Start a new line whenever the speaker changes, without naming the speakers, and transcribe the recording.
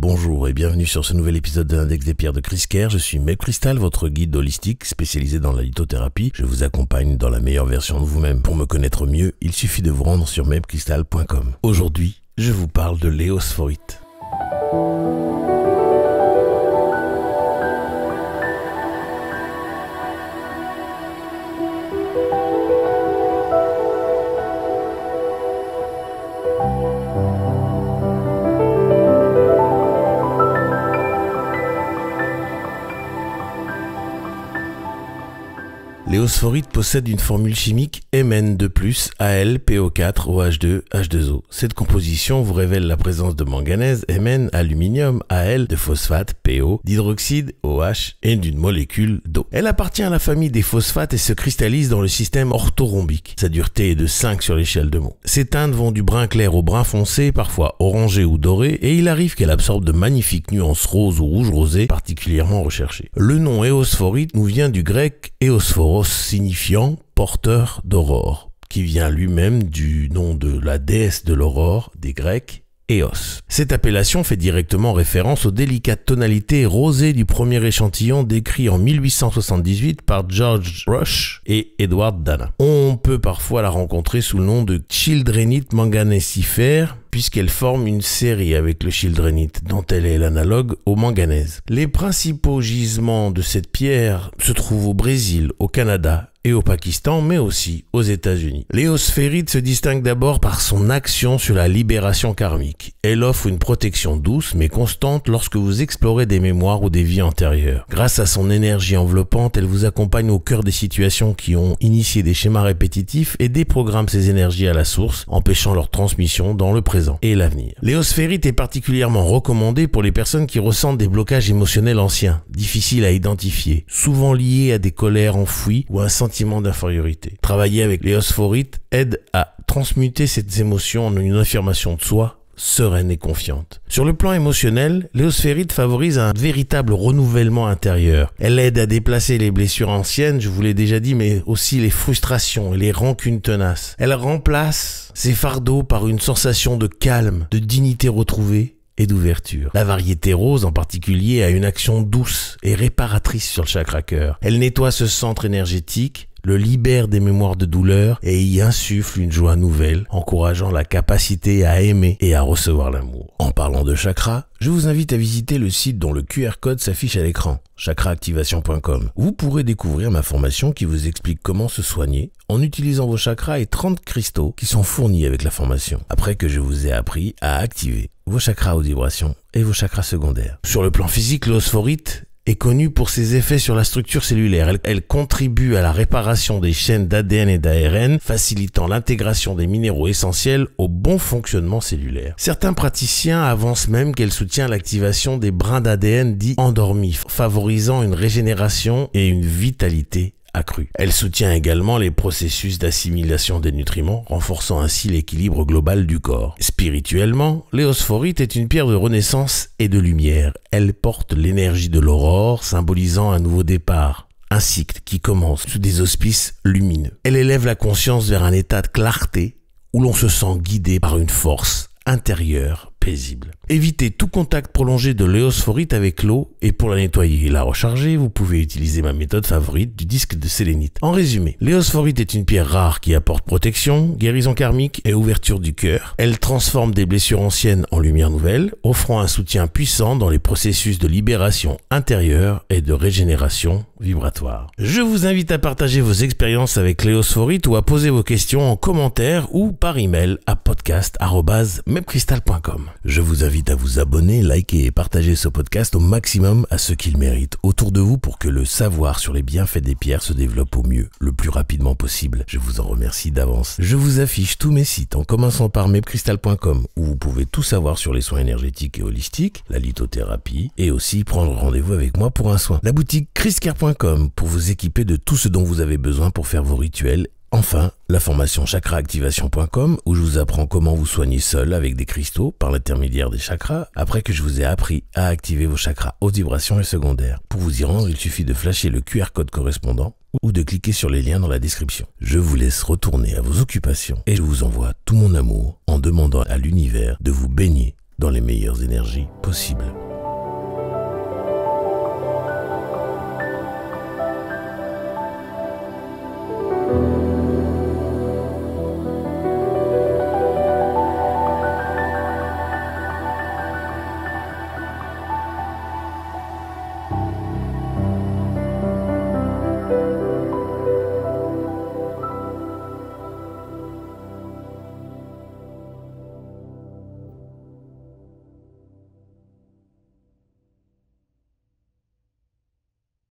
Bonjour et bienvenue sur ce nouvel épisode de l'Index des pierres de Chris Kerr. Je suis MebCrystal, votre guide holistique spécialisé dans la lithothérapie. Je vous accompagne dans la meilleure version de vous-même. Pour me connaître mieux, il suffit de vous rendre sur mebcrystal.com. Aujourd'hui, je vous parle de l'éosphorite. L'éosphorite possède une formule chimique Mn2+, AlPO4OH2H2O. Cette composition vous révèle la présence de manganèse, Mn, aluminium, Al, de phosphate, PO, d'hydroxyde, OH et d'une molécule d'eau. Elle appartient à la famille des phosphates et se cristallise dans le système orthorhombique. Sa dureté est de 5 sur l'échelle de Mohs. Ses teintes vont du brun clair au brun foncé, parfois orangé ou doré, et il arrive qu'elle absorbe de magnifiques nuances roses ou rouge rosé particulièrement recherchées. Le nom éosphorite nous vient du grec éosphoros, signifiant porteur d'aurore, qui vient lui-même du nom de la déesse de l'aurore des Grecs, Eos. Cette appellation fait directement référence aux délicates tonalités rosées du premier échantillon décrit en 1878 par George Rush et Edward Dana. On peut parfois la rencontrer sous le nom de childrenite manganesifère, puisqu'elle forme une série avec le childrenite, dont elle est l'analogue au manganèse. Les principaux gisements de cette pierre se trouvent au Brésil, au Canada et au Pakistan, mais aussi aux États-Unis. L'éosphérite se distingue d'abord par son action sur la libération karmique. Elle offre une protection douce mais constante lorsque vous explorez des mémoires ou des vies antérieures. Grâce à son énergie enveloppante, elle vous accompagne au cœur des situations qui ont initié des schémas répétitifs et déprogramme ces énergies à la source, empêchant leur transmission dans le présent et l'avenir. L'éosphérite est particulièrement recommandée pour les personnes qui ressentent des blocages émotionnels anciens, difficiles à identifier, souvent liés à des colères enfouies ou à un sentiment d'infériorité. Travailler avec l'éosphorite aide à transmuter ces émotions en une affirmation de soi sereine et confiante. Sur le plan émotionnel, l'éosphérite favorise un véritable renouvellement intérieur. Elle aide à déplacer les blessures anciennes, je vous l'ai déjà dit, mais aussi les frustrations et les rancunes tenaces. Elle remplace ces fardeaux par une sensation de calme, de dignité retrouvée et d'ouverture. La variété rose en particulier a une action douce et réparatrice sur le chakra cœur. Elle nettoie ce centre énergétique, le libère des mémoires de douleur et y insuffle une joie nouvelle, encourageant la capacité à aimer et à recevoir l'amour. En parlant de chakra, je vous invite à visiter le site dont le QR code s'affiche à l'écran, chakraactivation.com. Vous pourrez découvrir ma formation qui vous explique comment se soigner en utilisant vos chakras et 30 cristaux qui sont fournis avec la formation, après que je vous ai appris à activer vos chakras haute vibration et vos chakras secondaires. Sur le plan physique, l'éosphorite est connue pour ses effets sur la structure cellulaire. Elle contribue à la réparation des chaînes d'ADN et d'ARN, facilitant l'intégration des minéraux essentiels au bon fonctionnement cellulaire. Certains praticiens avancent même qu'elle soutient l'activation des brins d'ADN dits endormis, favorisant une régénération et une vitalité accrue. Elle soutient également les processus d'assimilation des nutriments, renforçant ainsi l'équilibre global du corps. Spirituellement, l'éosphorite est une pierre de renaissance et de lumière. Elle porte l'énergie de l'aurore, symbolisant un nouveau départ, un cycle qui commence sous des auspices lumineux. Elle élève la conscience vers un état de clarté où l'on se sent guidé par une force intérieure paisible. Évitez tout contact prolongé de l'éosphorite avec l'eau et pour la nettoyer et la recharger, vous pouvez utiliser ma méthode favorite du disque de sélénite. En résumé, l'éosphorite est une pierre rare qui apporte protection, guérison karmique et ouverture du cœur. Elle transforme des blessures anciennes en lumière nouvelle, offrant un soutien puissant dans les processus de libération intérieure et de régénération vibratoire. Je vous invite à partager vos expériences avec l'éosphorite ou à poser vos questions en commentaire ou par email à podcast@mebcrystal.com. Je vous invite à vous abonner, liker et partager ce podcast au maximum à ceux qui le méritent autour de vous pour que le savoir sur les bienfaits des pierres se développe au mieux, le plus rapidement possible. Je vous en remercie d'avance. Je vous affiche tous mes sites en commençant par mebcrystal.com où vous pouvez tout savoir sur les soins énergétiques et holistiques, la lithothérapie et aussi prendre rendez-vous avec moi pour un soin. La boutique chrisker.com pour vous équiper de tout ce dont vous avez besoin pour faire vos rituels. Enfin, la formation chakraactivation.com où je vous apprends comment vous soigner seul avec des cristaux par l'intermédiaire des chakras après que je vous ai appris à activer vos chakras haute vibration et secondaires. Pour vous y rendre, il suffit de flasher le QR code correspondant ou de cliquer sur les liens dans la description. Je vous laisse retourner à vos occupations et je vous envoie tout mon amour en demandant à l'univers de vous baigner dans les meilleures énergies possibles.